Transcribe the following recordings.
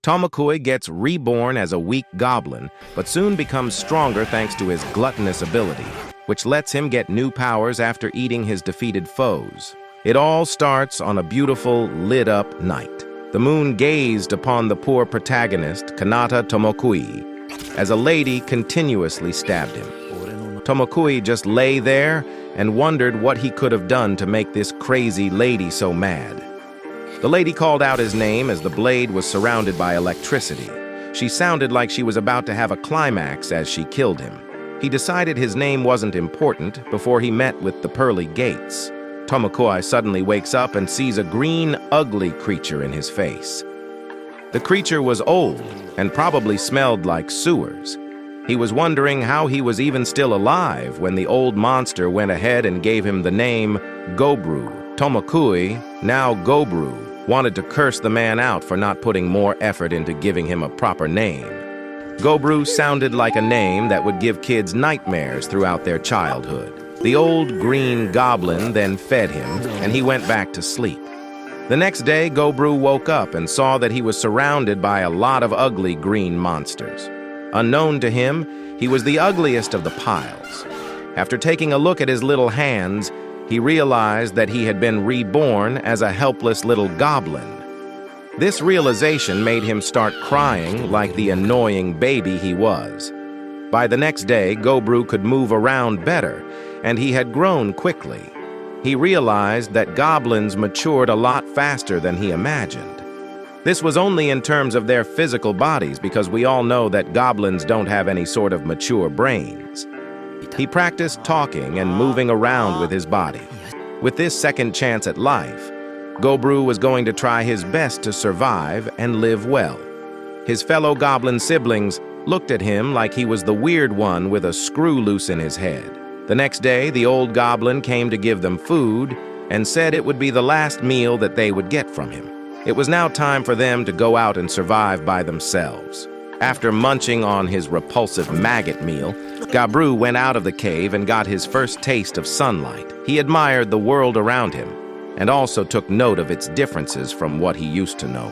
Tomakui gets reborn as a weak goblin, but soon becomes stronger thanks to his gluttonous ability, which lets him get new powers after eating his defeated foes. It all starts on a beautiful, lit-up night. The moon gazed upon the poor protagonist, Kanata Tomokui, as a lady continuously stabbed him. Tomokui just lay there and wondered what he could have done to make this crazy lady so mad. The lady called out his name as the blade was surrounded by electricity. She sounded like she was about to have a climax as she killed him. He decided his name wasn't important before he met with the pearly gates. Tomokui suddenly wakes up and sees a green, ugly creature in his face. The creature was old and probably smelled like sewers. He was wondering how he was even still alive when the old monster went ahead and gave him the name Gobru. Tomokui, now Gobru, wanted to curse the man out for not putting more effort into giving him a proper name. Gobru sounded like a name that would give kids nightmares throughout their childhood. The old green goblin then fed him, and he went back to sleep. The next day, Gobru woke up and saw that he was surrounded by a lot of ugly green monsters. Unknown to him, he was the ugliest of the piles. After taking a look at his little hands, he realized that he had been reborn as a helpless little goblin. This realization made him start crying like the annoying baby he was. By the next day, Gobru could move around better, and he had grown quickly. He realized that goblins matured a lot faster than he imagined. This was only in terms of their physical bodies, because we all know that goblins don't have any sort of mature brains. He practiced talking and moving around with his body. With this second chance at life, Gobru was going to try his best to survive and live well. His fellow goblin siblings looked at him like he was the weird one with a screw loose in his head. The next day, the old goblin came to give them food and said it would be the last meal that they would get from him. It was now time for them to go out and survive by themselves. After munching on his repulsive maggot meal, Gobru went out of the cave and got his first taste of sunlight. He admired the world around him and also took note of its differences from what he used to know.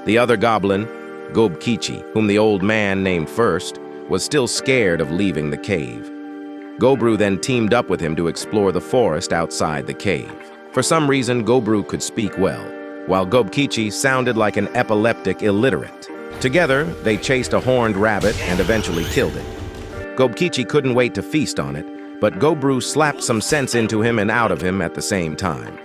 The other goblin, Gobkichi, whom the old man named first, was still scared of leaving the cave. Gobru then teamed up with him to explore the forest outside the cave. For some reason, Gobru could speak well, while Gobkichi sounded like an epileptic illiterate. Together, they chased a horned rabbit and eventually killed it. Gobkichi couldn't wait to feast on it, but Gobru slapped some sense into him and out of him at the same time.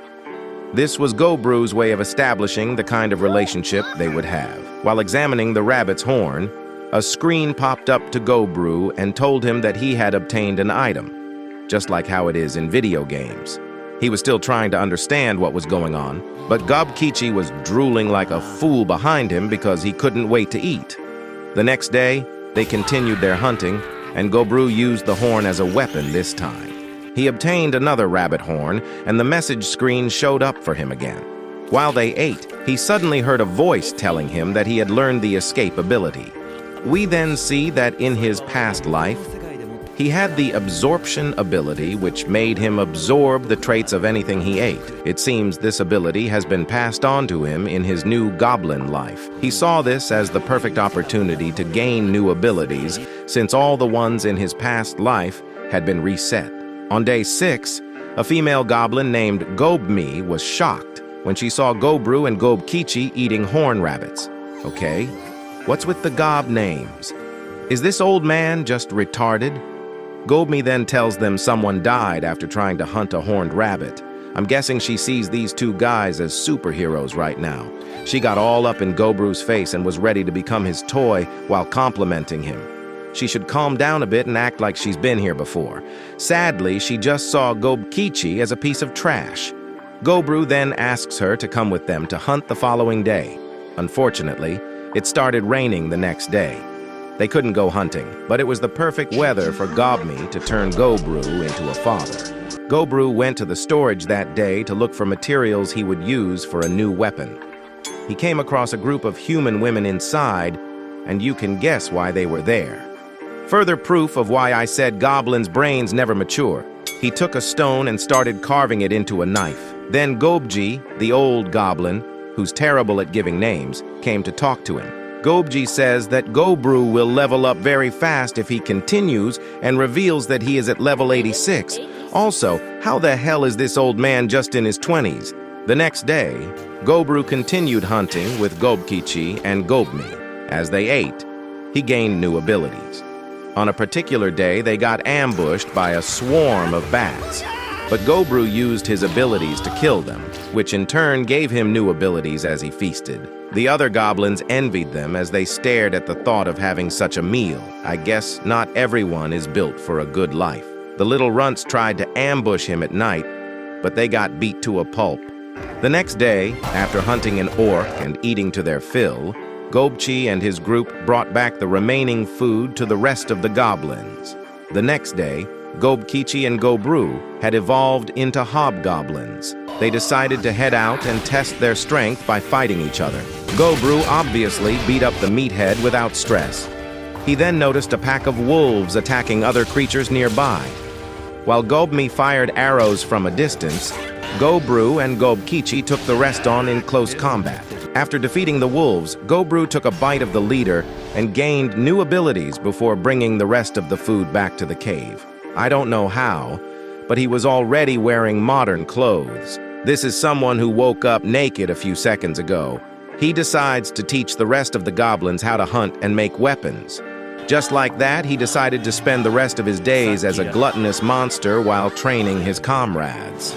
This was Gobru's way of establishing the kind of relationship they would have. While examining the rabbit's horn, a screen popped up to Gobru and told him that he had obtained an item, just like how it is in video games. He was still trying to understand what was going on, but Gobkichi was drooling like a fool behind him because he couldn't wait to eat. The next day, they continued their hunting, and Gobru used the horn as a weapon this time. He obtained another rabbit horn, and the message screen showed up for him again. While they ate, he suddenly heard a voice telling him that he had learned the escape ability. We then see that in his past life, he had the absorption ability, which made him absorb the traits of anything he ate. It seems this ability has been passed on to him in his new goblin life. He saw this as the perfect opportunity to gain new abilities, since all the ones in his past life had been reset. On day 6, a female goblin named Gobmi was shocked when she saw Gobru and Gobkichi eating horn rabbits. Okay, what's with the gob names? Is this old man just retarded? Gobmi then tells them someone died after trying to hunt a horned rabbit. I'm guessing she sees these two guys as superheroes right now. She got all up in Gobru's face and was ready to become his toy while complimenting him. She should calm down a bit and act like she's been here before. Sadly, she just saw Gobkichi as a piece of trash. Gobru then asks her to come with them to hunt the following day. Unfortunately, it started raining the next day. They couldn't go hunting, but it was the perfect weather for Gobmi to turn Gobru into a father. Gobru went to the storage that day to look for materials he would use for a new weapon. He came across a group of human women inside, and you can guess why they were there. Further proof of why I said goblins' brains never mature. He took a stone and started carving it into a knife. Then Gobji, the old goblin, who's terrible at giving names, came to talk to him. Gobji says that Gobru will level up very fast if he continues and reveals that he is at level 86. Also, how the hell is this old man just in his 20s? The next day, Gobru continued hunting with Gobkichi and Gobmi. As they ate, he gained new abilities. On a particular day, they got ambushed by a swarm of bats. But Gobru used his abilities to kill them, which in turn gave him new abilities as he feasted. The other goblins envied them as they stared at the thought of having such a meal. I guess not everyone is built for a good life. The little runts tried to ambush him at night, but they got beat to a pulp. The next day, after hunting an orc and eating to their fill, Gobchi and his group brought back the remaining food to the rest of the goblins. The next day, Gobkichi and Gobru had evolved into hobgoblins. They decided to head out and test their strength by fighting each other. Gobru obviously beat up the meathead without stress. He then noticed a pack of wolves attacking other creatures nearby. While Gobmi fired arrows from a distance, Gobru and Gobkichi took the rest on in close combat. After defeating the wolves, Gobru took a bite of the leader and gained new abilities before bringing the rest of the food back to the cave. I don't know how, but he was already wearing modern clothes. This is someone who woke up naked a few seconds ago. He decides to teach the rest of the goblins how to hunt and make weapons. Just like that, he decided to spend the rest of his days as a gluttonous monster while training his comrades.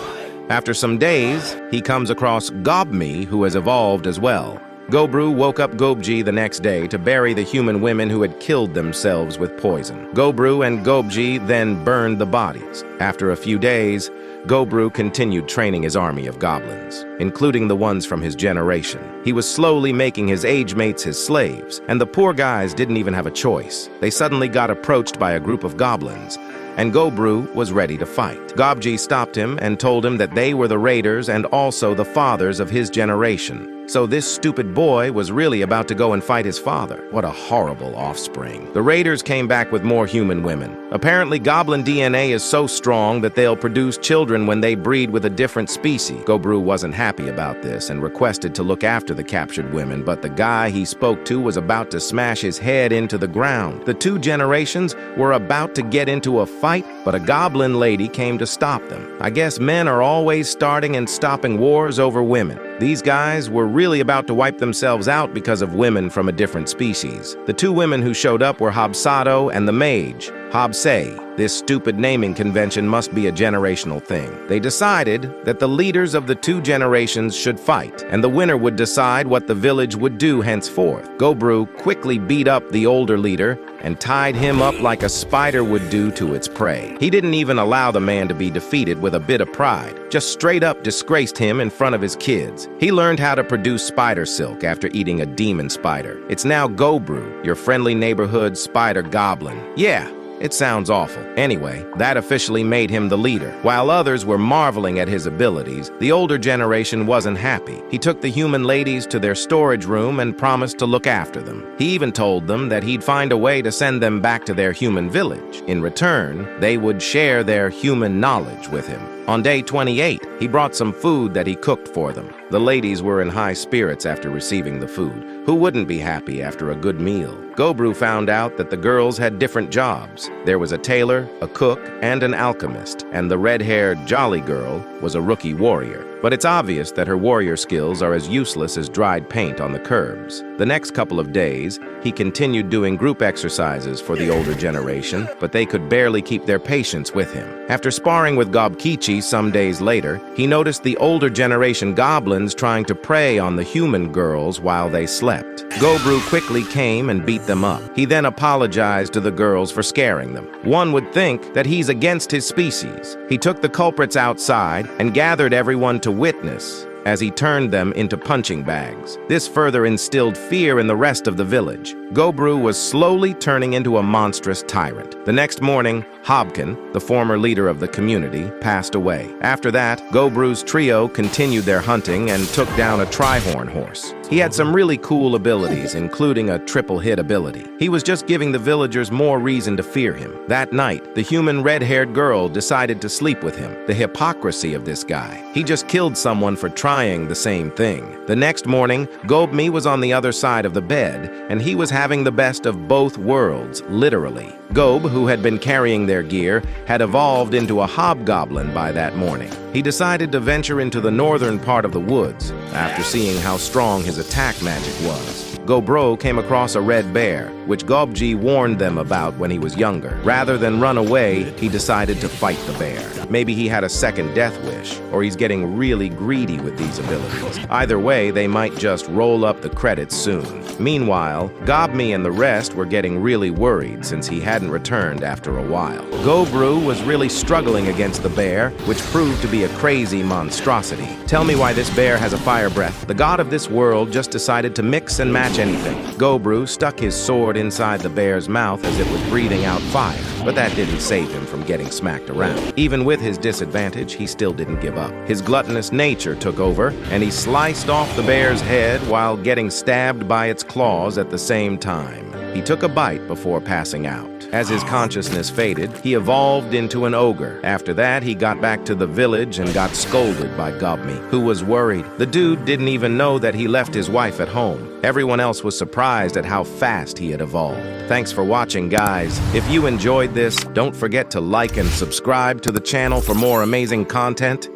After some days, he comes across Gobmi, who has evolved as well. Gobru woke up Gobji the next day to bury the human women who had killed themselves with poison. Gobru and Gobji then burned the bodies. After a few days, Gobru continued training his army of goblins, including the ones from his generation. He was slowly making his age mates his slaves, and the poor guys didn't even have a choice. They suddenly got approached by a group of goblins, and Gobru was ready to fight. Gobji stopped him and told him that they were the raiders and also the fathers of his generation. So this stupid boy was really about to go and fight his father. What a horrible offspring. The raiders came back with more human women. Apparently, goblin DNA is so strong that they'll produce children when they breed with a different species. Gobru wasn't happy about this and requested to look after the captured women, but the guy he spoke to was about to smash his head into the ground. The two generations were about to get into a fight, but a goblin lady came to stop them. I guess men are always starting and stopping wars over women. These guys were really about to wipe themselves out because of women from a different species. The two women who showed up were Hobsato and the mage, Hobsei. This stupid naming convention must be a generational thing. They decided that the leaders of the two generations should fight, and the winner would decide what the village would do henceforth. Gobru quickly beat up the older leader and tied him up like a spider would do to its prey. He didn't even allow the man to be defeated with a bit of pride, just straight up disgraced him in front of his kids. He learned how to produce spider silk after eating a demon spider. It's now Gobru, your friendly neighborhood spider goblin. Yeah. It sounds awful. Anyway, that officially made him the leader. While others were marveling at his abilities, the older generation wasn't happy. He took the human ladies to their storage room and promised to look after them. He even told them that he'd find a way to send them back to their human village. In return, they would share their human knowledge with him. On day 28, he brought some food that he cooked for them. The ladies were in high spirits after receiving the food. Who wouldn't be happy after a good meal? Gobru found out that the girls had different jobs. There was a tailor, a cook, and an alchemist, and the red-haired jolly girl was a rookie warrior. But it's obvious that her warrior skills are as useless as dried paint on the curbs. The next couple of days, he continued doing group exercises for the older generation, but they could barely keep their patience with him. After sparring with Gobkichi some days later, he noticed the older generation goblins trying to prey on the human girls while they slept. Gobru quickly came and beat them up. He then apologized to the girls for scaring them. One would think that he's against his species. He took the culprits outside and gathered everyone to witness as he turned them into punching bags. This further instilled fear in the rest of the village. Gobru was slowly turning into a monstrous tyrant. The next morning, Hobkin, the former leader of the community, passed away. After that, Gobru's trio continued their hunting and took down a Trihorn horse. He had some really cool abilities, including a triple hit ability. He was just giving the villagers more reason to fear him. That night, the human red-haired girl decided to sleep with him. The hypocrisy of this guy. He just killed someone for trying the same thing. The next morning, Gobmi was on the other side of the bed, and he was having the best of both worlds, literally. Gob, who had been carrying their gear, had evolved into a hobgoblin by that morning. He decided to venture into the northern part of the woods, after seeing how strong his attack magic was. Gobro came across a red bear, which Gobji warned them about when he was younger. Rather than run away, he decided to fight the bear. Maybe he had a second death wish, or he's getting really greedy with these abilities. Either way, they might just roll up the credits soon. Meanwhile, Gobmi and the rest were getting really worried since he hadn't returned after a while. Gobru was really struggling against the bear, which proved to be a crazy monstrosity. Tell me why this bear has a fire breath. The god of this world just decided to mix and match anything. Gobru stuck his sword inside the bear's mouth as it was breathing out fire, but that didn't save him from getting smacked around. Even with his disadvantage, he still didn't give up. His gluttonous nature took over, and he sliced off the bear's head while getting stabbed by its claws at the same time. He took a bite before passing out. As his consciousness faded, he evolved into an ogre. After that, he got back to the village and got scolded by Gobmi, who was worried. The dude didn't even know that he left his wife at home. Everyone else was surprised at how fast he had evolved. Thanks for watching, guys. If you enjoyed this, don't forget to like and subscribe to the channel for more amazing content.